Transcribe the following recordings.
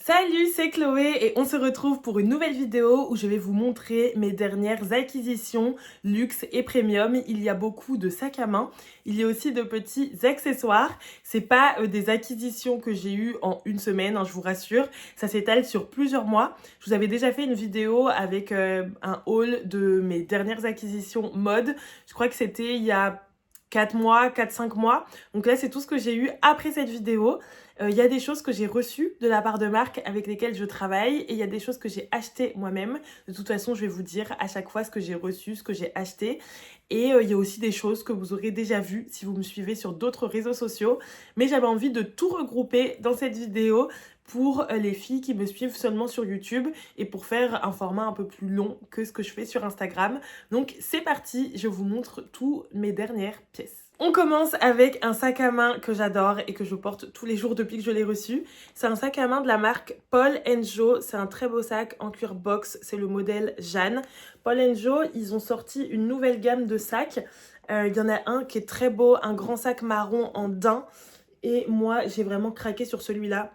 Salut, c'est Chloé et on se retrouve pour une nouvelle vidéo où je vais vous montrer mes dernières acquisitions luxe et premium. Il y a beaucoup de sacs à main, il y a aussi de petits accessoires. C'est pas des acquisitions que j'ai eues en une semaine, je vous rassure. Ça s'étale sur plusieurs mois. Je vous avais déjà fait une vidéo avec un haul de mes dernières acquisitions mode. Je crois que c'était il y a 4 mois, 4-5 mois. Donc là, c'est tout ce que j'ai eu après cette vidéo. Il y a des choses que j'ai reçues de la part de marques avec lesquelles je travaille et il y a des choses que j'ai achetées moi-même. De toute façon, je vais vous dire à chaque fois ce que j'ai reçu, ce que j'ai acheté. Et il y a aussi des choses que vous aurez déjà vues si vous me suivez sur d'autres réseaux sociaux. Mais j'avais envie de tout regrouper dans cette vidéo pour les filles qui me suivent seulement sur YouTube et pour faire un format un peu plus long que ce que je fais sur Instagram. Donc c'est parti, je vous montre toutes mes dernières pièces. On commence avec un sac à main que j'adore et que je porte tous les jours depuis que je l'ai reçu. C'est un sac à main de la marque Paul & Jo. C'est un très beau sac en cuir box. C'est le modèle Jeanne. Paul & Jo, ils ont sorti une nouvelle gamme de sacs. Il y en a un qui est très beau, un grand sac marron en daim. Et moi, j'ai vraiment craqué sur celui-là.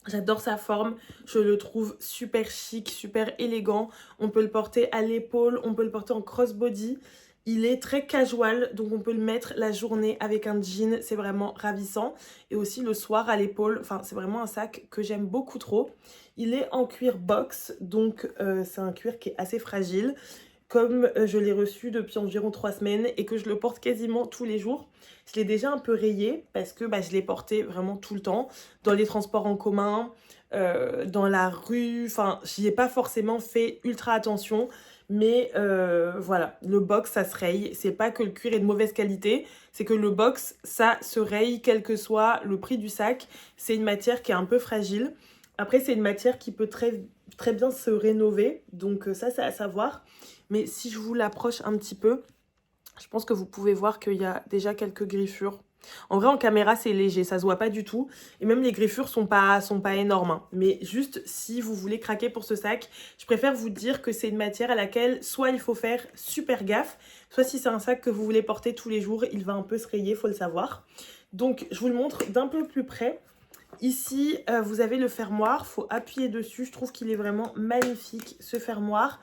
J'adore sa forme, je le trouve super chic, super élégant. On peut le porter à l'épaule, on peut le porter en crossbody. Il est très casual, donc on peut le mettre la journée avec un jean, c'est vraiment ravissant. Et aussi le soir à l'épaule, enfin c'est vraiment un sac que j'aime beaucoup trop. Il est en cuir box, donc c'est un cuir qui est assez fragile. Comme je l'ai reçu depuis environ 3 semaines et que je le porte quasiment tous les jours, je l'ai déjà un peu rayé parce que je l'ai porté vraiment tout le temps, dans les transports en commun, dans la rue, enfin j'y ai pas forcément fait ultra attention, mais voilà, le box ça se raye, c'est pas que le cuir est de mauvaise qualité, c'est que le box ça se raye quel que soit le prix du sac, c'est une matière qui est un peu fragile. Après c'est une matière qui peut très bien se rénover, donc ça c'est à savoir. Mais si je vous l'approche un petit peu, je pense que vous pouvez voir qu'il y a déjà quelques griffures. En vrai, en caméra, c'est léger, ça se voit pas du tout. Et même les griffures sont pas énormes, hein. Mais juste, si vous voulez craquer pour ce sac, je préfère vous dire que c'est une matière à laquelle soit il faut faire super gaffe, soit si c'est un sac que vous voulez porter tous les jours, il va un peu se rayer, faut le savoir. Donc, je vous le montre d'un peu plus près. Ici, vous avez le fermoir, faut appuyer dessus. Je trouve qu'il est vraiment magnifique, ce fermoir.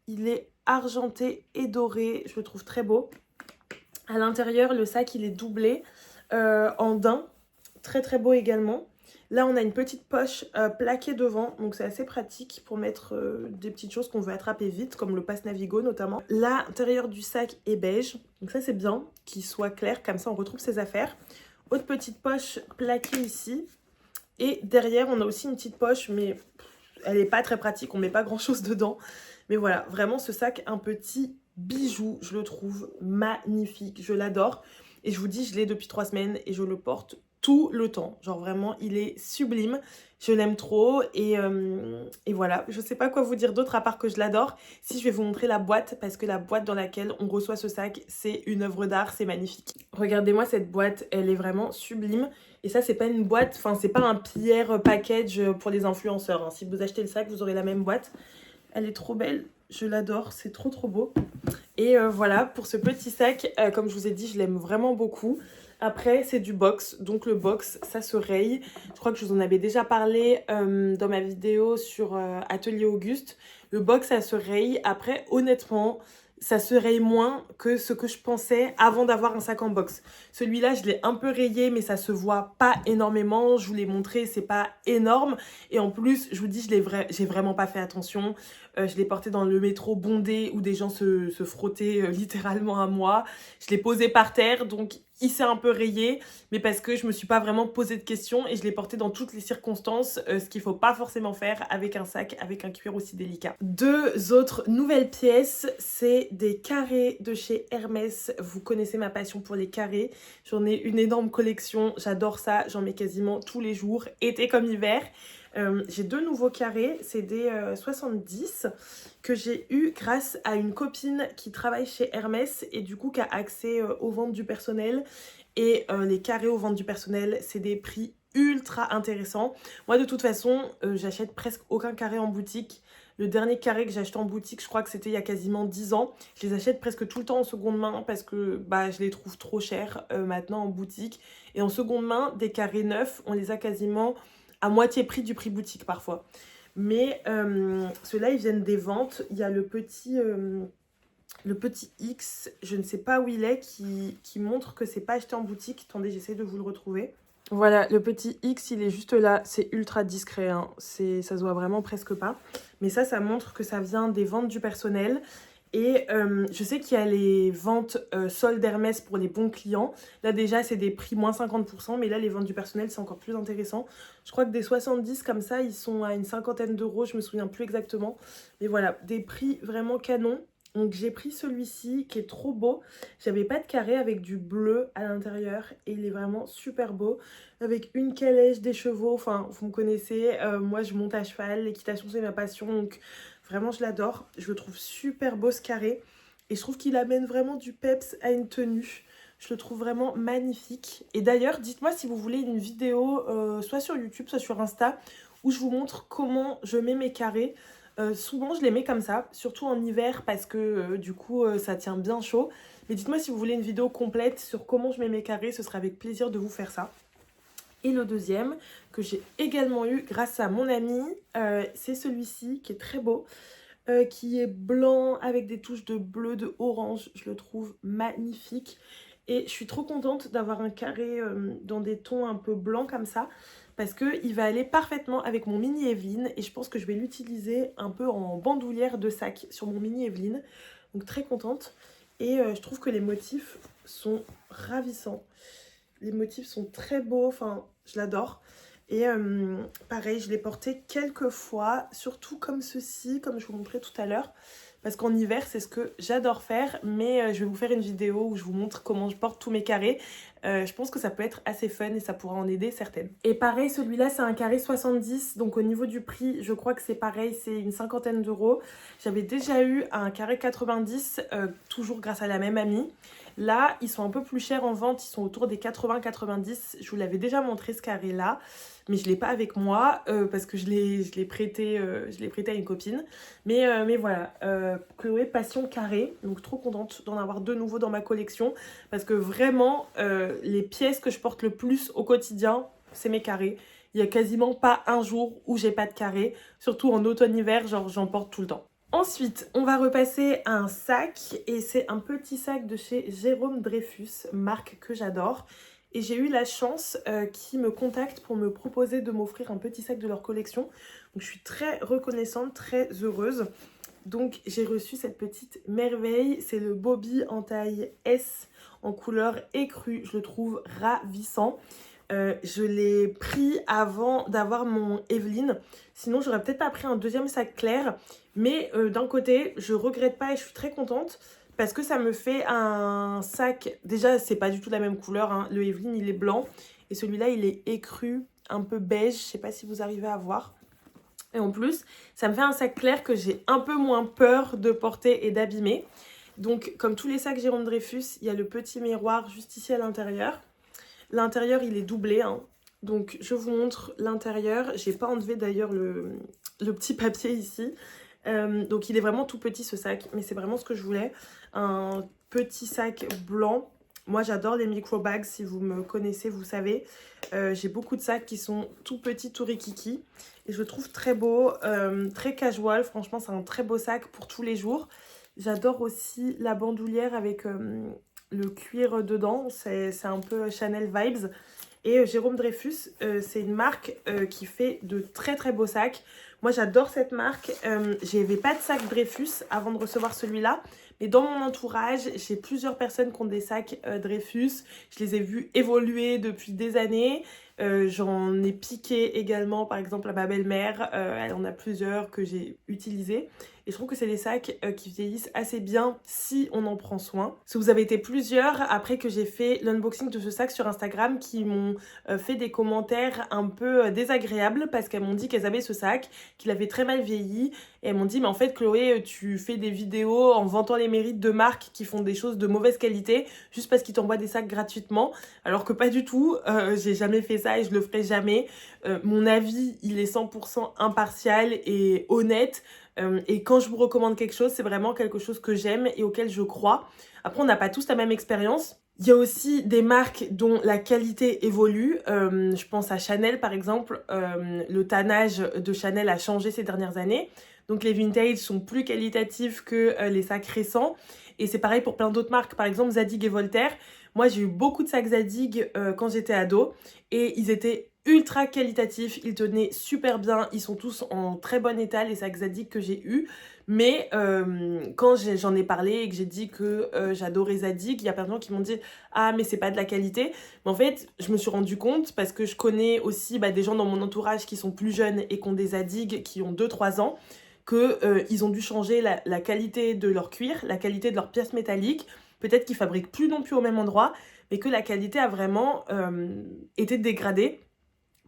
Il est argenté et doré, je le trouve très beau. À l'intérieur, le sac, il est doublé en daim, très très beau également. Là, on a une petite poche plaquée devant, donc c'est assez pratique pour mettre des petites choses qu'on veut attraper vite, comme le passe Navigo notamment. L'intérieur du sac est beige, donc ça c'est bien, qu'il soit clair, comme ça on retrouve ses affaires. Autre petite poche plaquée ici. Et derrière, on a aussi une petite poche, mais elle n'est pas très pratique, on ne met pas grand chose dedans. Mais voilà, vraiment ce sac, un petit bijou, je le trouve magnifique, je l'adore. Et je vous dis, je l'ai depuis 3 semaines et je le porte tout le temps. Genre vraiment, il est sublime, je l'aime trop et voilà. Je sais pas quoi vous dire d'autre à part que je l'adore. Si je vais vous montrer la boîte, parce que la boîte dans laquelle on reçoit ce sac, c'est une œuvre d'art, c'est magnifique. Regardez-moi cette boîte, elle est vraiment sublime. Et ça, c'est pas une boîte, enfin c'est pas un PR package pour les influenceurs, hein. Si vous achetez le sac, vous aurez la même boîte. Elle est trop belle, je l'adore, c'est trop trop beau. Et voilà, pour ce petit sac, comme je vous ai dit, je l'aime vraiment beaucoup. Après, c'est du box, donc le box, ça se raye. Je crois que je vous en avais déjà parlé dans ma vidéo sur Atelier Auguste. Le box, ça se raye. Après, honnêtement, ça se raye moins que ce que je pensais avant d'avoir un sac en box. Celui-là, je l'ai un peu rayé, mais ça se voit pas énormément. Je vous l'ai montré, c'est pas énorme. Et en plus, je vous dis, j'ai vraiment pas fait attention. Je l'ai porté dans le métro bondé où des gens se frottaient littéralement à moi. Je l'ai posé par terre, donc il s'est un peu rayé, mais parce que je me suis pas vraiment posé de questions et je l'ai porté dans toutes les circonstances, ce qu'il faut pas forcément faire avec un sac, avec un cuir aussi délicat. Deux autres nouvelles pièces, c'est des carrés de chez Hermès. Vous connaissez ma passion pour les carrés. J'en ai une énorme collection, j'adore ça, j'en mets quasiment tous les jours, été comme hiver. J'ai 2 nouveaux carrés, c'est des 70 que j'ai eu grâce à une copine qui travaille chez Hermès et du coup qui a accès aux ventes du personnel. Et les carrés aux ventes du personnel, c'est des prix ultra intéressants. Moi de toute façon, j'achète presque aucun carré en boutique. Le dernier carré que j'ai acheté en boutique, je crois que c'était il y a quasiment 10 ans. Je les achète presque tout le temps en seconde main parce que je les trouve trop chers maintenant en boutique. Et en seconde main, des carrés neufs, on les a quasiment à moitié prix du prix boutique parfois. Mais ceux-là, ils viennent des ventes. Il y a le petit X, je ne sais pas où il est, qui montre que c'est pas acheté en boutique. Attendez, j'essaie de vous le retrouver. Voilà, le petit X, il est juste là. C'est ultra discret, hein. Ça se voit vraiment presque pas. Mais ça montre que ça vient des ventes du personnel. Et je sais qu'il y a les ventes soldes Hermès pour les bons clients. Là déjà c'est des prix moins 50%, mais là les ventes du personnel c'est encore plus intéressant. Je crois que des 70 comme ça, ils sont à une cinquantaine d'euros, je me souviens plus exactement. Mais voilà, des prix vraiment canons. Donc j'ai pris celui-ci qui est trop beau. J'avais pas de carré avec du bleu à l'intérieur et il est vraiment super beau. Avec une calèche, des chevaux, enfin vous me connaissez, moi je monte à cheval, l'équitation c'est ma passion, donc vraiment je l'adore. Je le trouve super beau ce carré et je trouve qu'il amène vraiment du peps à une tenue. Je le trouve vraiment magnifique. Et d'ailleurs dites-moi si vous voulez une vidéo soit sur YouTube, soit sur Insta où je vous montre comment je mets mes carrés. Souvent je les mets comme ça, surtout en hiver parce que du coup ça tient bien chaud. Mais dites-moi si vous voulez une vidéo complète sur comment je mets mes carrés, ce sera avec plaisir de vous faire ça. Et le deuxième que j'ai également eu grâce à mon ami, c'est celui-ci qui est très beau, qui est blanc avec des touches de bleu, de orange. Je le trouve magnifique. Et je suis trop contente d'avoir un carré dans des tons un peu blancs comme ça, parce qu'il va aller parfaitement avec mon mini Evelyne et je pense que je vais l'utiliser un peu en bandoulière de sac sur mon mini Evelyne. Donc très contente. Et je trouve que les motifs sont ravissants. Les motifs sont très beaux, enfin je l'adore. Et pareil, je l'ai porté quelques fois, surtout comme ceci, comme je vous montrais tout à l'heure. Parce qu'en hiver, c'est ce que j'adore faire, mais je vais vous faire une vidéo où je vous montre comment je porte tous mes carrés. Je pense que ça peut être assez fun et ça pourra en aider certaines. Et pareil, celui-là, c'est un carré 70, donc au niveau du prix, je crois que c'est pareil, c'est une cinquantaine d'euros. J'avais déjà eu un carré 90, toujours grâce à la même amie. Là, ils sont un peu plus chers en vente, ils sont autour des 80-90. Je vous l'avais déjà montré ce carré-là, mais je ne l'ai pas avec moi parce que je l'ai prêté à une copine. Mais voilà, Chloé Passion Carré, donc trop contente d'en avoir de nouveau dans ma collection parce que vraiment, les pièces que je porte le plus au quotidien, c'est mes carrés. Il n'y a quasiment pas un jour où j'ai pas de carré, surtout en automne-hiver, genre j'en porte tout le temps. Ensuite, on va repasser à un sac et c'est un petit sac de chez Jérôme Dreyfus, marque que j'adore. Et j'ai eu la chance qu'ils me contactent pour me proposer de m'offrir un petit sac de leur collection. Donc je suis très reconnaissante, très heureuse. Donc j'ai reçu cette petite merveille, c'est le Bobby en taille S en couleur écrue, je le trouve ravissant. Je l'ai pris avant d'avoir mon Evelyne, sinon j'aurais peut-être pas pris un deuxième sac clair, mais d'un côté je regrette pas et je suis très contente parce que ça me fait un sac, déjà c'est pas du tout la même couleur, hein. Le Evelyne il est blanc et celui-là il est écru, un peu beige, je sais pas si vous arrivez à voir. Et en plus, ça me fait un sac clair que j'ai un peu moins peur de porter et d'abîmer. Donc, comme tous les sacs Jérôme Dreyfus, il y a le petit miroir juste ici à l'intérieur. L'intérieur, il est doublé, hein. Donc, je vous montre l'intérieur. J'ai pas enlevé d'ailleurs le petit papier ici. Donc, il est vraiment tout petit ce sac, mais c'est vraiment ce que je voulais. Un petit sac blanc. Moi, j'adore les micro bags. Si vous me connaissez, vous savez. J'ai beaucoup de sacs qui sont tout petits, tout rikiki. Et je le trouve très beau, très casual. Franchement, c'est un très beau sac pour tous les jours. J'adore aussi la bandoulière avec le cuir dedans. C'est un peu Chanel vibes. Et Jérôme Dreyfus, c'est une marque qui fait de très très beaux sacs. Moi, j'adore cette marque. J'avais pas de sac Dreyfus avant de recevoir celui-là. Mais dans mon entourage, j'ai plusieurs personnes qui ont des sacs Dreyfus. Je les ai vus évoluer depuis des années. J'en ai piqué également, par exemple, à ma belle-mère. Elle en a plusieurs que j'ai utilisés. Et je trouve que c'est des sacs qui vieillissent assez bien si on en prend soin. Si vous avez été plusieurs, après que j'ai fait l'unboxing de ce sac sur Instagram, qui m'ont fait des commentaires un peu désagréables parce qu'elles m'ont dit qu'elles avaient ce sac, qu'il avait très mal vieilli. Et elles m'ont dit, mais en fait, Chloé, tu fais des vidéos en vantant les mérites de marques qui font des choses de mauvaise qualité juste parce qu'ils t'envoient des sacs gratuitement. Alors que pas du tout, j'ai jamais fait ça et je le ferai jamais. Mon avis, il est 100% impartial et honnête. Et quand je vous recommande quelque chose, c'est vraiment quelque chose que j'aime et auquel je crois. Après, on n'a pas tous la même expérience. Il y a aussi des marques dont la qualité évolue. Je pense à Chanel par exemple. Le tannage de Chanel a changé ces dernières années. Donc les vintage sont plus qualitatifs que les sacs récents. Et c'est pareil pour plein d'autres marques. Par exemple Zadig et Voltaire. Moi j'ai eu beaucoup de sacs Zadig quand j'étais ado. Et ils étaient ultra qualitatifs. Ils tenaient super bien. Ils sont tous en très bon état les sacs Zadig que j'ai eus. Mais quand j'en ai parlé et que j'ai dit que j'adorais Zadig, il y a plein de gens qui m'ont dit ah mais c'est pas de la qualité. Mais en fait je me suis rendu compte parce que je connais aussi des gens dans mon entourage qui sont plus jeunes et qui ont des Zadig qui ont 2-3 ans que ils ont dû changer la qualité de leur cuir, la qualité de leurs pièces métalliques. Peut-être qu'ils fabriquent plus non plus au même endroit, mais que la qualité a vraiment été dégradée.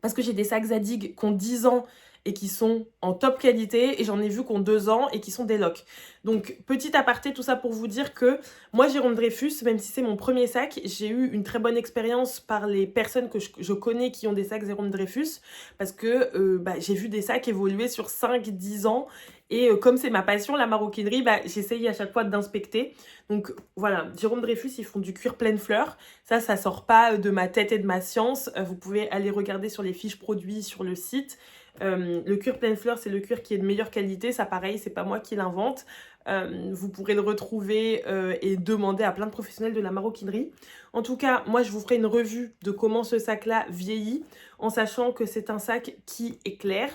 Parce que j'ai des sacs Zadig qui ont 10 ans et qui sont en top qualité, et j'en ai vu qui ont 2 ans et qui sont des locs. Donc petit aparté, tout ça pour vous dire que moi Jérôme Dreyfus, même si c'est mon premier sac, j'ai eu une très bonne expérience par les personnes que je connais qui ont des sacs Jérôme Dreyfus, parce que j'ai vu des sacs évoluer sur 5-10 ans, et comme c'est ma passion la maroquinerie, j'essaye à chaque fois d'inspecter. Donc voilà, Jérôme Dreyfus, ils font du cuir pleine fleur. Ça sort pas de ma tête et de ma science. Vous pouvez aller regarder sur les fiches produits sur le site. Le cuir pleine fleur, c'est le cuir qui est de meilleure qualité. Ça, pareil, c'est pas moi qui l'invente. Vous pourrez le retrouver et demander à plein de professionnels de la maroquinerie. En tout cas, moi, je vous ferai une revue de comment ce sac-là vieillit, en sachant que c'est un sac qui est clair.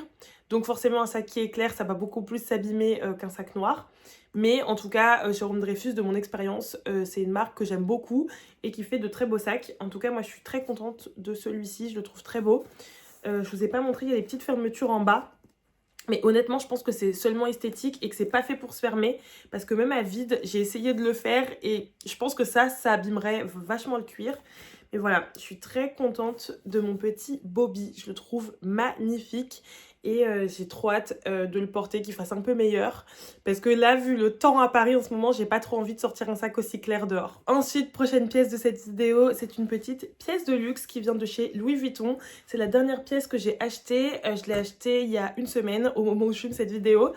Donc forcément, un sac qui est clair, ça va beaucoup plus s'abîmer qu'un sac noir. Mais en tout cas, Jérôme Dreyfus, de mon expérience, c'est une marque que j'aime beaucoup et qui fait de très beaux sacs. En tout cas, moi, je suis très contente de celui-ci. Je le trouve très beau. Je vous ai pas montré, il y a des petites fermetures en bas. Mais honnêtement, je pense que c'est seulement esthétique et que c'est pas fait pour se fermer. Parce que même à vide, j'ai essayé de le faire et je pense que ça abîmerait vachement le cuir. Mais voilà, je suis très contente de mon petit Bobby. Je le trouve magnifique. Et j'ai trop hâte de le porter, qu'il fasse un peu meilleur. Parce que là, vu le temps à Paris en ce moment, j'ai pas trop envie de sortir un sac aussi clair dehors. Ensuite, prochaine pièce de cette vidéo, c'est une petite pièce de luxe qui vient de chez Louis Vuitton. C'est la dernière pièce que j'ai achetée. Je l'ai achetée il y a une semaine, au moment où je filme cette vidéo.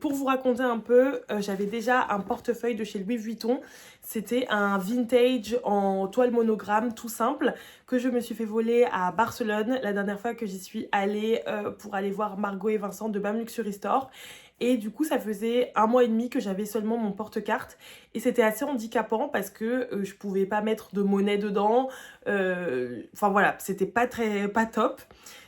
Pour vous raconter un peu, j'avais déjà un portefeuille de chez Louis Vuitton. C'était un vintage en toile monogramme tout simple que je me suis fait voler à Barcelone la dernière fois que j'y suis allée pour aller voir Margot et Vincent de BAM Luxury Store. Et du coup, ça faisait 1 mois et demi que j'avais seulement mon porte-carte. Et c'était assez handicapant parce que je pouvais pas mettre de monnaie dedans. Enfin voilà, c'était pas top.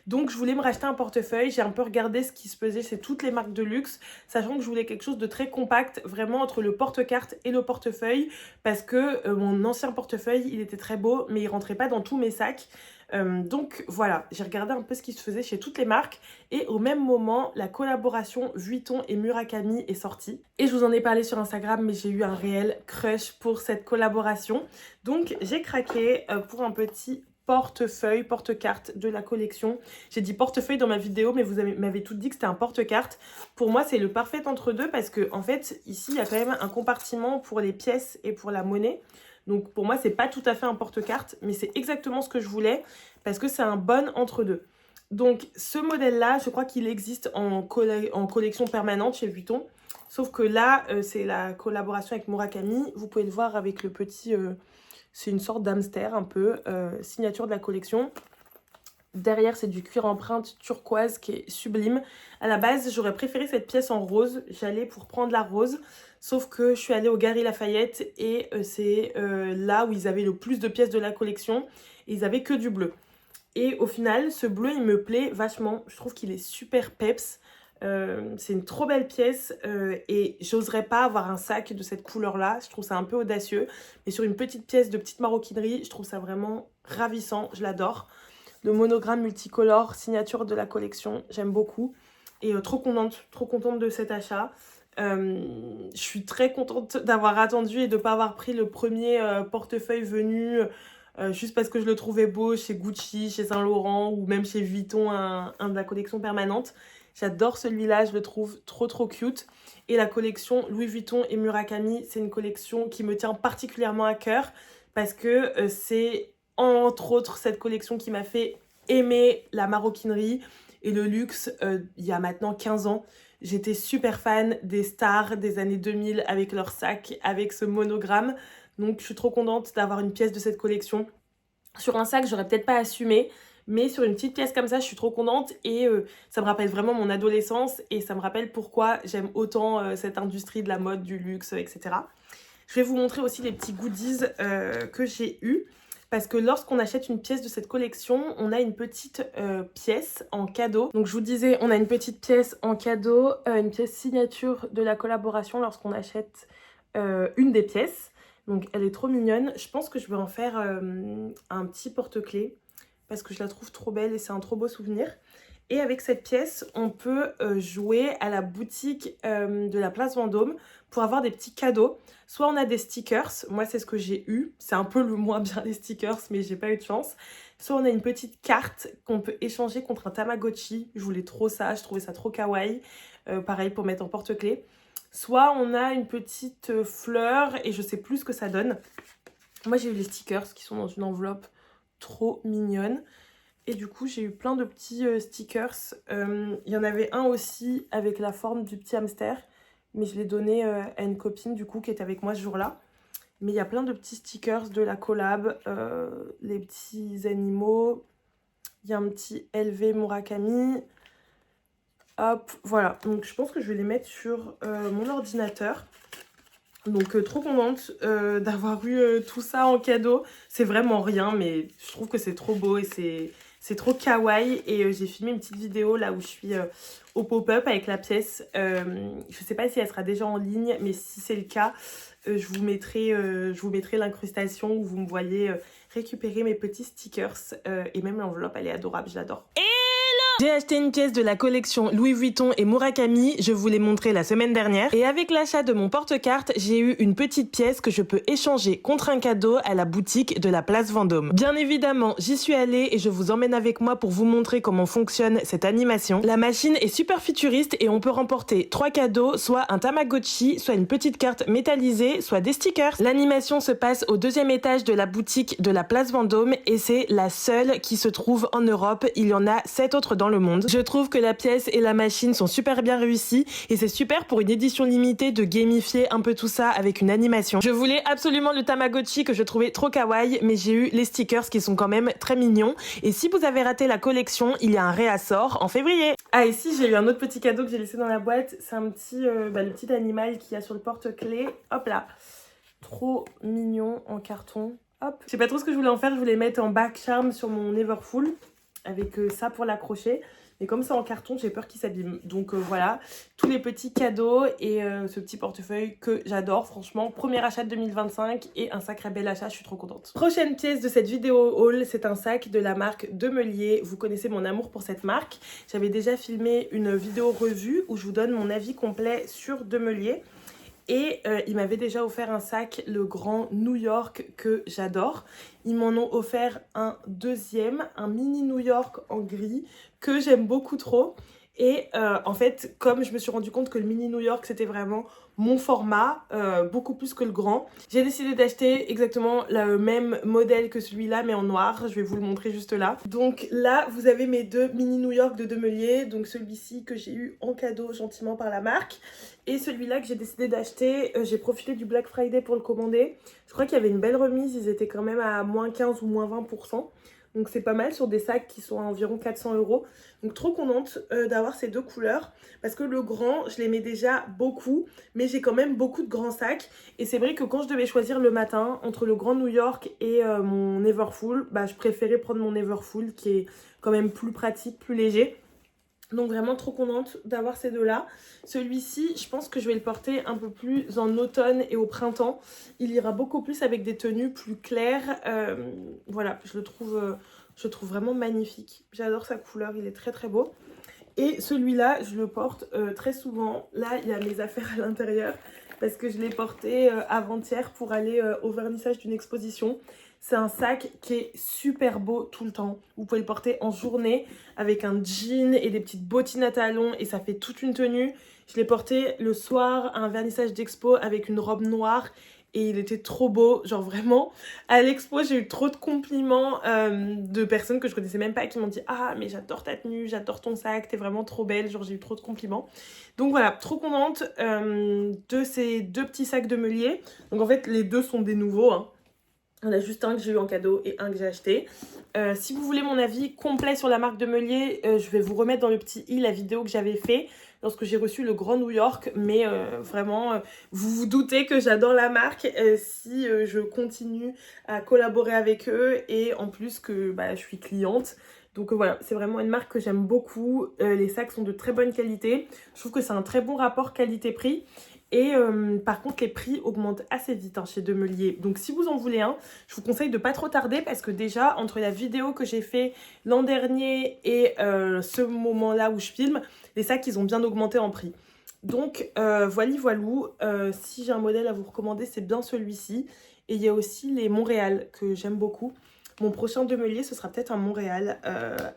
Donc je voulais me racheter un portefeuille. J'ai un peu regardé ce qui se faisait chez toutes les marques de luxe, sachant que je voulais quelque chose de très compact, vraiment entre le porte-carte et le portefeuille. Parce que mon ancien portefeuille, il était très beau, mais il rentrait pas dans tous mes sacs. Donc voilà, j'ai regardé un peu ce qui se faisait chez toutes les marques et au même moment, la collaboration Vuitton et Murakami est sortie. Et je vous en ai parlé sur Instagram, mais j'ai eu un réel crush pour cette collaboration. Donc j'ai craqué pour un petit portefeuille, porte-carte de la collection. J'ai dit portefeuille dans ma vidéo, mais vous m'avez toutes dit que c'était un porte-carte. Pour moi, c'est le parfait entre-deux parce que en fait, ici, il y a quand même un compartiment pour les pièces et pour la monnaie. Donc pour moi, c'est pas tout à fait un porte-carte, mais c'est exactement ce que je voulais parce que c'est un bon entre-deux. Donc ce modèle-là, je crois qu'il existe en collection permanente chez Vuitton. Sauf que là, c'est la collaboration avec Murakami. Vous pouvez le voir avec le petit... c'est une sorte d'hamster un peu, signature de la collection. Derrière, c'est du cuir empreinte turquoise qui est sublime. À la base, j'aurais préféré cette pièce en rose. J'allais pour prendre la rose. Sauf que je suis allée au Galeries Lafayette et c'est là où ils avaient le plus de pièces de la collection. Et ils avaient que du bleu. Et au final, ce bleu, il me plaît vachement. Je trouve qu'il est super peps. C'est une trop belle pièce et j'oserais pas avoir un sac de cette couleur-là. Je trouve ça un peu audacieux. Mais sur une petite pièce de petite maroquinerie, je trouve ça vraiment ravissant. Je l'adore. Le monogramme multicolore, signature de la collection, j'aime beaucoup. Et trop contente de cet achat. Je suis très contente d'avoir attendu et de ne pas avoir pris le premier portefeuille venu juste parce que je le trouvais beau chez Gucci, chez Saint Laurent ou même chez Vuitton, un de la collection permanente. J'adore celui-là, je le trouve trop cute. Et la collection Louis Vuitton et Murakami, c'est une collection qui me tient particulièrement à cœur parce que c'est entre autres cette collection qui m'a fait aimer la maroquinerie et le luxe il y a maintenant 15 ans. J'étais super fan des stars des années 2000 avec leurs sacs, avec ce monogramme. Donc je suis trop contente d'avoir une pièce de cette collection. Sur un sac, j'aurais peut-être pas assumé, mais sur une petite pièce comme ça, je suis trop contente et ça me rappelle vraiment mon adolescence et ça me rappelle pourquoi j'aime autant cette industrie de la mode, du luxe, etc. Je vais vous montrer aussi les petits goodies que j'ai eus. Parce que lorsqu'on achète une pièce de cette collection, on a une petite pièce en cadeau. Donc je vous disais, on a une petite pièce en cadeau, une pièce signature de la collaboration lorsqu'on achète une des pièces. Donc elle est trop mignonne. Je pense que je vais en faire un petit porte-clés parce que je la trouve trop belle et c'est un trop beau souvenir. Et avec cette pièce, on peut jouer à la boutique de la place Vendôme pour avoir des petits cadeaux. Soit on a des stickers, moi c'est ce que j'ai eu, c'est un peu le moins bien les stickers mais j'ai pas eu de chance. Soit on a une petite carte qu'on peut échanger contre un Tamagotchi, je voulais trop ça, je trouvais ça trop kawaii, pareil pour mettre en porte-clés. Soit on a une petite fleur et je sais plus ce que ça donne. Moi j'ai eu les stickers qui sont dans une enveloppe trop mignonne. Et du coup, j'ai eu plein de petits stickers. Il y en avait un aussi avec la forme du petit hamster. Mais je l'ai donné à une copine du coup qui était avec moi ce jour-là. Mais il y a plein de petits stickers de la collab. Les petits animaux. Il y a un petit LV Murakami. Hop, voilà. Donc je pense que je vais les mettre sur mon ordinateur. Donc trop contente d'avoir eu tout ça en cadeau. C'est vraiment rien, mais je trouve que c'est trop beau et c'est trop kawaii. Et j'ai filmé une petite vidéo là où je suis au pop-up avec la pièce. Je sais pas si elle sera déjà en ligne, mais si c'est le cas, je vous mettrai l'incrustation où vous me voyez récupérer mes petits stickers. Et même l'enveloppe, elle est adorable, je l'adore. J'ai acheté une pièce de la collection Louis Vuitton et Murakami, je vous l'ai montré la semaine dernière. Et avec l'achat de mon porte-carte, j'ai eu une petite pièce que je peux échanger contre un cadeau à la boutique de la place Vendôme. Bien évidemment, j'y suis allée et je vous emmène avec moi pour vous montrer comment fonctionne cette animation. La machine est super futuriste et on peut remporter 3 cadeaux, soit un Tamagotchi, soit une petite carte métallisée, soit des stickers. L'animation se passe au 2e étage de la boutique de la place Vendôme et c'est la seule qui se trouve en Europe. Il y en a 7 autres dans le monde. Je trouve que la pièce et la machine sont super bien réussies et c'est super pour une édition limitée de gamifier un peu tout ça avec une animation. Je voulais absolument le Tamagotchi que je trouvais trop kawaii, mais j'ai eu les stickers qui sont quand même très mignons. Et si vous avez raté la collection, il y a un réassort en février. Ah, ici j'ai eu un autre petit cadeau que j'ai laissé dans la boîte. C'est un petit, le petit animal qu'il y a sur le porte-clés. Hop là, trop mignon en carton. Hop. Je sais pas trop ce que je voulais en faire. Je voulais mettre en back charm sur mon Everfull avec ça pour l'accrocher. Mais comme c'est en carton, j'ai peur qu'il s'abîme. Donc voilà, tous les petits cadeaux et ce petit portefeuille que j'adore. Franchement, premier achat de 2025 et un sacré bel achat, je suis trop contente. Prochaine pièce de cette vidéo haul, c'est un sac de la marque Demelier. Vous connaissez mon amour pour cette marque. J'avais déjà filmé une vidéo revue où je vous donne mon avis complet sur Demelier. Et ils m'avaient déjà offert un sac, le grand New York, que j'adore. Ils m'en ont offert un deuxième, un mini New York en gris, que j'aime beaucoup trop. Et en fait, comme je me suis rendu compte que le mini New York, c'était vraiment mon format, beaucoup plus que le grand, j'ai décidé d'acheter exactement le même modèle que celui-là, mais en noir. Je vais vous le montrer juste là. Donc là, vous avez mes 2 mini New York de Demelier. Donc celui-ci que j'ai eu en cadeau gentiment par la marque. Et celui-là que j'ai décidé d'acheter, j'ai profité du Black Friday pour le commander. Je crois qu'il y avait une belle remise, ils étaient quand même à moins 15 ou moins 20%. Donc c'est pas mal sur des sacs qui sont à environ 400 €. Donc trop contente d'avoir ces 2 couleurs. Parce que le grand, je l'aimais déjà beaucoup. Mais j'ai quand même beaucoup de grands sacs. Et c'est vrai que quand je devais choisir le matin entre le grand New York et mon Everfull, bah, je préférais prendre mon Everfull qui est quand même plus pratique, plus léger. Donc vraiment trop contente d'avoir ces 2-là. Celui-ci, je pense que je vais le porter un peu plus en automne et au printemps. Il ira beaucoup plus avec des tenues plus claires. Voilà, je le trouve vraiment magnifique. J'adore sa couleur, il est très très beau. Et celui-là, je le porte très souvent. Là, il y a mes affaires à l'intérieur parce que je l'ai porté avant-hier pour aller au vernissage d'une exposition. C'est un sac qui est super beau tout le temps. Vous pouvez le porter en journée avec un jean et des petites bottines à talons et ça fait toute une tenue. Je l'ai porté le soir à un vernissage d'expo avec une robe noire et il était trop beau, genre vraiment. À l'expo, j'ai eu trop de compliments de personnes que je connaissais même pas qui m'ont dit « Ah, mais j'adore ta tenue, j'adore ton sac, t'es vraiment trop belle », genre j'ai eu trop de compliments. Donc voilà, trop contente de ces 2 petits sacs de Meulier. Donc en fait, les 2 sont des nouveaux, hein. On a juste un que j'ai eu en cadeau et un que j'ai acheté. Si vous voulez mon avis complet sur la marque de Meulier, je vais vous remettre dans le petit i la vidéo que j'avais fait lorsque j'ai reçu le Grand New York. Mais vraiment, vous vous doutez que j'adore la marque si je continue à collaborer avec eux et en plus que je suis cliente. Donc voilà, c'est vraiment une marque que j'aime beaucoup. Les sacs sont de très bonne qualité. Je trouve que c'est un très bon rapport qualité-prix. Et par contre, les prix augmentent assez vite hein, chez Demelier. Donc si vous en voulez un, je vous conseille de pas trop tarder parce que déjà, entre la vidéo que j'ai fait l'an dernier et ce moment-là où je filme, les sacs, ils ont bien augmenté en prix. Donc voilou, si j'ai un modèle à vous recommander, c'est bien celui-ci. Et il y a aussi les Montréal que j'aime beaucoup. Mon prochain Demelier, ce sera peut-être un Montréal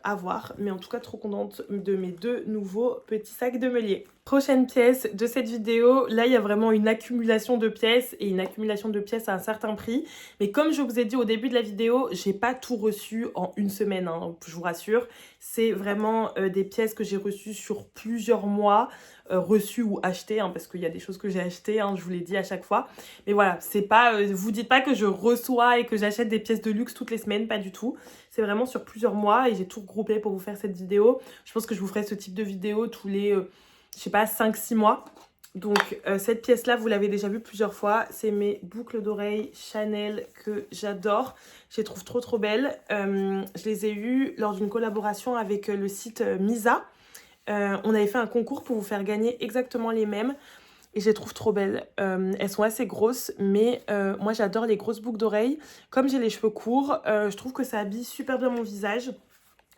à voir. Mais en tout cas, trop contente de mes 2 nouveaux petits sacs Demelier. Prochaine pièce de cette vidéo. Là, il y a vraiment une accumulation de pièces et une accumulation de pièces à un certain prix. Mais comme je vous ai dit au début de la vidéo, j'ai pas tout reçu en une semaine, hein, je vous rassure. C'est vraiment des pièces que j'ai reçues sur plusieurs mois. Reçues ou achetées, hein, parce qu'il y a des choses que j'ai achetées, hein, je vous l'ai dit à chaque fois. Mais voilà, c'est pas, vous dites pas que je reçois et que j'achète des pièces de luxe toutes les semaines, pas du tout. C'est vraiment sur plusieurs mois et j'ai tout regroupé pour vous faire cette vidéo. Je pense que je vous ferai ce type de vidéo tous les, je sais pas, 5-6 mois. Donc cette pièce-là, vous l'avez déjà vue plusieurs fois. C'est mes boucles d'oreilles Chanel que j'adore. Je les trouve trop belles. Je les ai eues lors d'une collaboration avec le site Misa. On avait fait un concours pour vous faire gagner exactement les mêmes. Et je les trouve trop belles. Elles sont assez grosses, mais moi j'adore les grosses boucles d'oreilles. Comme j'ai les cheveux courts, je trouve que ça habille super bien mon visage.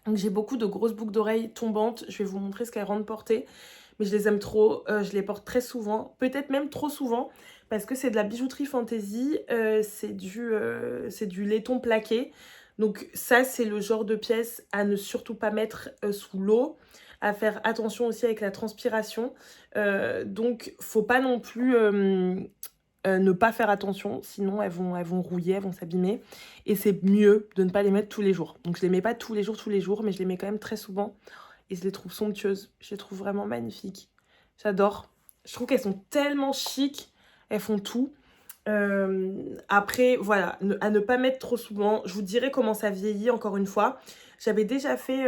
Donc j'ai beaucoup de grosses boucles d'oreilles tombantes. Je vais vous montrer ce qu'elles rendent portée. Mais je les aime trop. Je les porte très souvent. Peut-être même trop souvent. Parce que c'est de la bijouterie fantaisie. C'est du laiton plaqué. Donc ça, c'est le genre de pièce à ne surtout pas mettre sous l'eau. À faire attention aussi avec la transpiration. Donc faut pas non plus... ne pas faire attention, sinon elles vont rouiller, elles vont s'abîmer. Et c'est mieux de ne pas les mettre tous les jours. Donc je les mets pas tous les jours, mais je les mets quand même très souvent. Et je les trouve somptueuses. Je les trouve vraiment magnifiques. J'adore. Je trouve qu'elles sont tellement chic. Elles font tout. Après, voilà, à ne pas mettre trop souvent. Je vous dirai comment ça vieillit encore une fois. J'avais déjà fait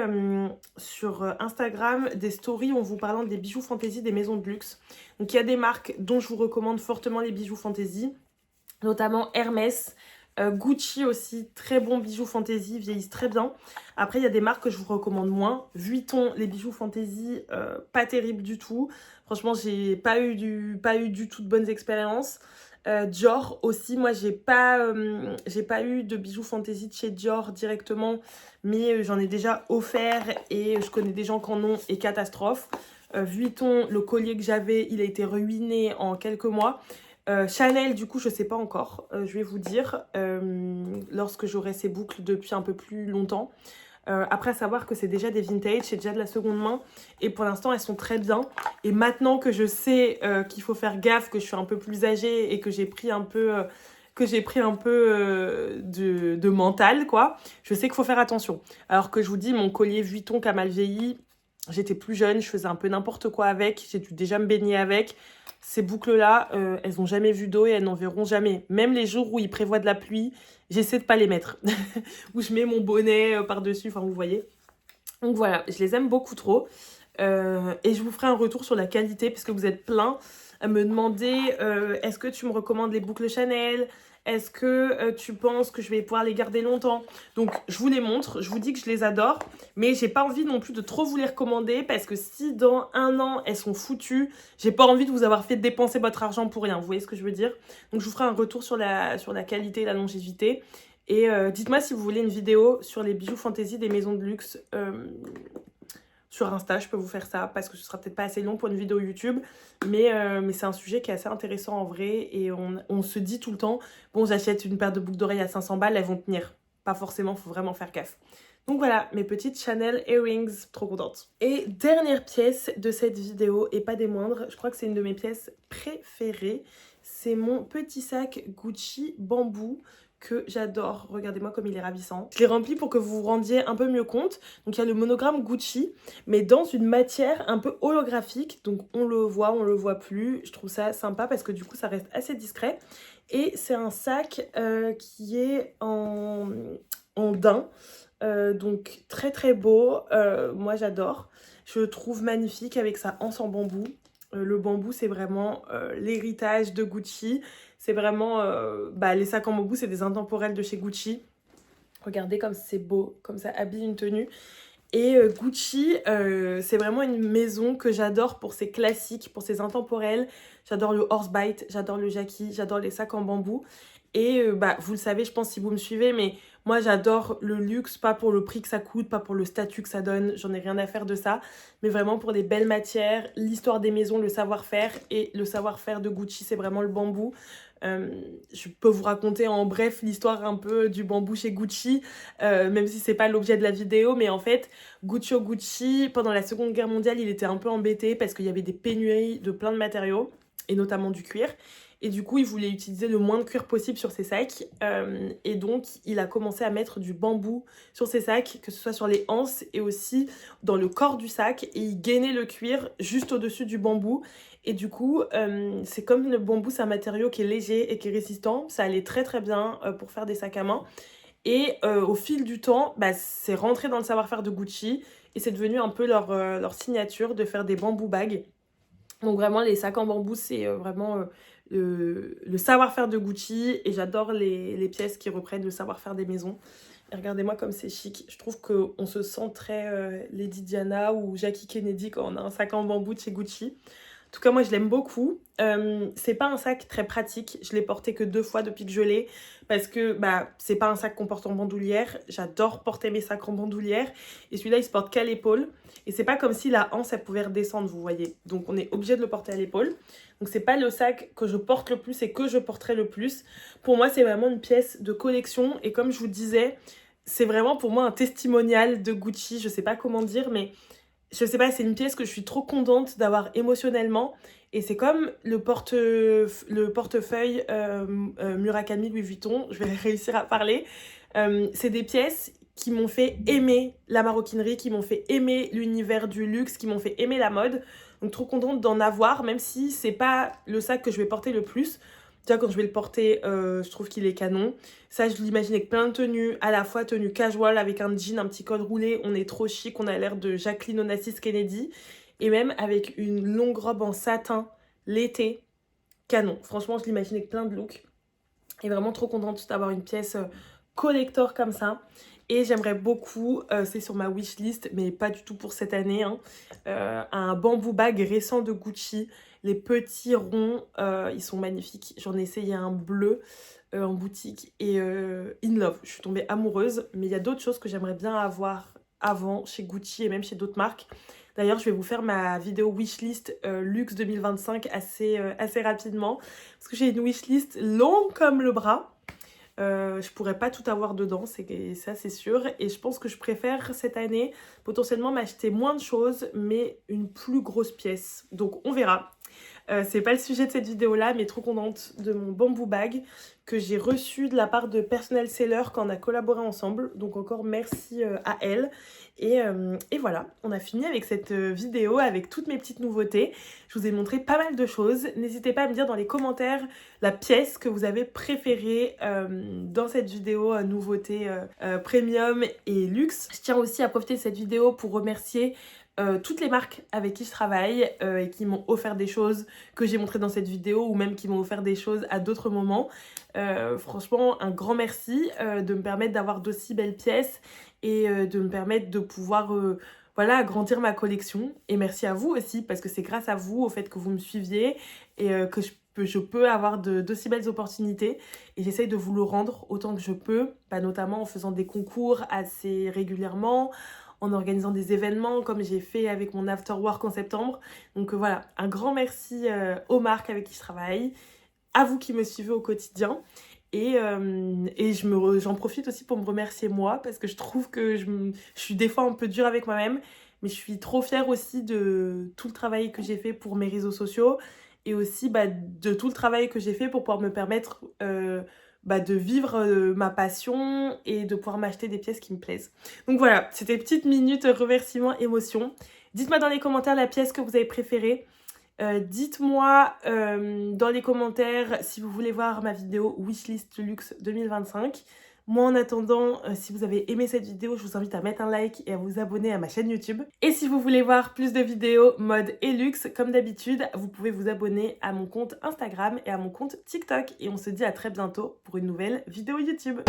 sur Instagram des stories en vous parlant des bijoux fantaisie des maisons de luxe. Donc il y a des marques dont je vous recommande fortement les bijoux fantaisie, notamment Hermès, Gucci aussi, très bons bijoux fantaisie, vieillissent très bien. Après, il y a des marques que je vous recommande moins. Vuitton, les bijoux fantaisie, pas terrible du tout. Franchement, j'ai pas eu du tout de bonnes expériences. Dior aussi, moi j'ai pas eu de bijoux fantaisie de chez Dior directement, mais j'en ai déjà offert et je connais des gens qui en ont et catastrophe. Vuitton, le collier que j'avais, il a été ruiné en quelques mois. Chanel, du coup, je sais pas encore, je vais vous dire, lorsque j'aurai ces boucles depuis un peu plus longtemps. Après, à savoir que c'est déjà des vintage, c'est déjà de la seconde main. Et pour l'instant, elles sont très bien. Et maintenant que je sais qu'il faut faire gaffe, que je suis un peu plus âgée et que j'ai pris un peu, de mental, quoi, je sais qu'il faut faire attention. Alors que je vous dis, mon collier Vuitton qui a mal vieilli, j'étais plus jeune, je faisais un peu n'importe quoi avec. J'ai dû déjà me baigner avec. Ces boucles-là, elles n'ont jamais vu d'eau et elles n'en verront jamais. Même les jours où il prévoit de la pluie, j'essaie de pas les mettre. Où je mets mon bonnet par-dessus, enfin vous voyez. Donc voilà, je les aime beaucoup trop. Et je vous ferai un retour sur la qualité parce que vous êtes plein à me demander est-ce que tu me recommandes les boucles Chanel? Est-ce que tu penses que je vais pouvoir les garder longtemps? Donc je vous les montre, je vous dis que je les adore, mais j'ai pas envie non plus de trop vous les recommander parce que si dans 1 an elles sont foutues, j'ai pas envie de vous avoir fait dépenser votre argent pour rien, vous voyez ce que je veux dire? Donc je vous ferai un retour sur la qualité et la longévité. Et dites-moi si vous voulez une vidéo sur les bijoux fantaisie des maisons de luxe sur Insta, je peux vous faire ça parce que ce sera peut-être pas assez long pour une vidéo YouTube, mais c'est un sujet qui est assez intéressant en vrai et on se dit tout le temps, bon j'achète une paire de boucles d'oreilles à 500 balles, elles vont tenir. Pas forcément, faut vraiment faire gaffe. Donc voilà, mes petites Chanel earrings, trop contente. Et dernière pièce de cette vidéo, et pas des moindres, je crois que c'est une de mes pièces préférées, c'est mon petit sac Gucci bambou que j'adore. Regardez-moi comme il est ravissant. Je l'ai rempli pour que vous vous rendiez un peu mieux compte. Donc il y a le monogramme Gucci, mais dans une matière un peu holographique. Donc on le voit plus. Je trouve ça sympa parce que du coup ça reste assez discret. Et c'est un sac qui est en daim. Donc très très beau. Moi j'adore. Je le trouve magnifique avec sa anse en bambou. Le bambou, c'est vraiment l'héritage de Gucci. C'est vraiment... les sacs en bambou, c'est des intemporels de chez Gucci. Regardez comme c'est beau, comme ça habille une tenue. Et Gucci, c'est vraiment une maison que j'adore pour ses classiques, pour ses intemporels. J'adore le Horsebite, j'adore le Jackie, j'adore les sacs en bambou. Et vous le savez, je pense si vous me suivez, mais moi j'adore le luxe, pas pour le prix que ça coûte, pas pour le statut que ça donne, j'en ai rien à faire de ça, mais vraiment pour des belles matières, l'histoire des maisons, le savoir-faire, et le savoir-faire de Gucci, c'est vraiment le bambou. Je peux vous raconter en bref l'histoire un peu du bambou chez Gucci, même si c'est pas l'objet de la vidéo, mais en fait, Gucci, pendant la Seconde Guerre mondiale, il était un peu embêté parce qu'il y avait des pénuries de plein de matériaux, et notamment du cuir. Et du coup, il voulait utiliser le moins de cuir possible sur ses sacs. Et donc, il a commencé à mettre du bambou sur ses sacs, que ce soit sur les anses et aussi dans le corps du sac. Et il gainait le cuir juste au-dessus du bambou. Et du coup, c'est comme le bambou, c'est un matériau qui est léger et qui est résistant. Ça allait très très bien pour faire des sacs à main. Et au fil du temps, c'est rentré dans le savoir-faire de Gucci. Et c'est devenu un peu leur signature de faire des bamboo bags. Donc vraiment, les sacs en bambou, c'est vraiment le savoir-faire de Gucci. Et j'adore les pièces qui reprennent le savoir-faire des maisons. Et regardez-moi comme c'est chic. Je trouve qu'on se sent très Lady Diana ou Jackie Kennedy quand on a un sac en bambou de chez Gucci. En tout cas, moi, je l'aime beaucoup. C'est pas un sac très pratique. Je l'ai porté que 2 fois depuis que je l'ai. Parce que c'est pas un sac qu'on porte en bandoulière. J'adore porter mes sacs en bandoulière. Et celui-là, il se porte qu'à l'épaule. Et c'est pas comme si la hanse, elle pouvait redescendre, vous voyez. Donc, on est obligé de le porter à l'épaule. Donc, c'est pas le sac que je porte le plus et que je porterai le plus. Pour moi, c'est vraiment une pièce de collection. Et comme je vous disais, c'est vraiment pour moi un testimonial de Gucci. Je sais pas comment dire, mais... je sais pas, c'est une pièce que je suis trop contente d'avoir émotionnellement. Et c'est comme le portefeuille Murakami Louis Vuitton, je vais réussir à parler. C'est des pièces qui m'ont fait aimer la maroquinerie, qui m'ont fait aimer l'univers du luxe, qui m'ont fait aimer la mode. Donc trop contente d'en avoir, même si c'est pas le sac que je vais porter le plus. Déjà quand je vais le porter, je trouve qu'il est canon. Ça, je l'imagine avec plein de tenues, à la fois tenue casual avec un jean, un petit col roulé. On est trop chic, on a l'air de Jacqueline Onassis Kennedy. Et même avec une longue robe en satin, l'été, canon. Franchement, je l'imagine avec plein de looks. Et vraiment trop contente d'avoir une pièce collector comme ça. Et j'aimerais beaucoup, c'est sur ma wishlist, mais pas du tout pour cette année, hein, un bamboo bag récent de Gucci. Les petits ronds, ils sont magnifiques. J'en ai essayé un bleu en boutique et in love. Je suis tombée amoureuse, mais il y a d'autres choses que j'aimerais bien avoir avant chez Gucci et même chez d'autres marques. D'ailleurs, je vais vous faire ma vidéo wishlist luxe 2025 assez rapidement parce que j'ai une wishlist longue comme le bras. Je pourrais pas tout avoir dedans, ça c'est sûr. Et je pense que je préfère cette année potentiellement m'acheter moins de choses, mais une plus grosse pièce. Donc on verra. C'est pas le sujet de cette vidéo là, mais trop contente de mon bamboo bag que j'ai reçu de la part de Personnel Seller quand on a collaboré ensemble. Donc encore merci à elle. Et voilà, on a fini avec cette vidéo avec toutes mes petites nouveautés. Je vous ai montré pas mal de choses. N'hésitez pas à me dire dans les commentaires la pièce que vous avez préférée dans cette vidéo nouveauté premium et luxe. Je tiens aussi à profiter de cette vidéo pour remercier toutes les marques avec qui je travaille et qui m'ont offert des choses que j'ai montrées dans cette vidéo ou même qui m'ont offert des choses à d'autres moments. Franchement, un grand merci de me permettre d'avoir d'aussi belles pièces et de me permettre de pouvoir voilà, agrandir ma collection. Et merci à vous aussi parce que c'est grâce à vous, au fait que vous me suiviez et que je peux avoir d'aussi belles opportunités et j'essaye de vous le rendre autant que je peux, notamment en faisant des concours assez régulièrement, en organisant des événements comme j'ai fait avec mon after work en septembre. Donc voilà, un grand merci aux marques avec qui je travaille, à vous qui me suivez au quotidien. Et j'en profite aussi pour me remercier moi parce que je trouve que je suis des fois un peu dure avec moi-même, mais je suis trop fière aussi de tout le travail que j'ai fait pour mes réseaux sociaux et aussi de tout le travail que j'ai fait pour pouvoir me permettre de vivre ma passion et de pouvoir m'acheter des pièces qui me plaisent. Donc voilà, c'était petite minute remerciement émotion. Dites-moi dans les commentaires la pièce que vous avez préférée. Dites-moi dans les commentaires si vous voulez voir ma vidéo Wishlist Luxe 2025. Moi en attendant, si vous avez aimé cette vidéo, je vous invite à mettre un like et à vous abonner à ma chaîne YouTube. Et si vous voulez voir plus de vidéos mode et luxe, comme d'habitude, vous pouvez vous abonner à mon compte Instagram et à mon compte TikTok. Et on se dit à très bientôt pour une nouvelle vidéo YouTube.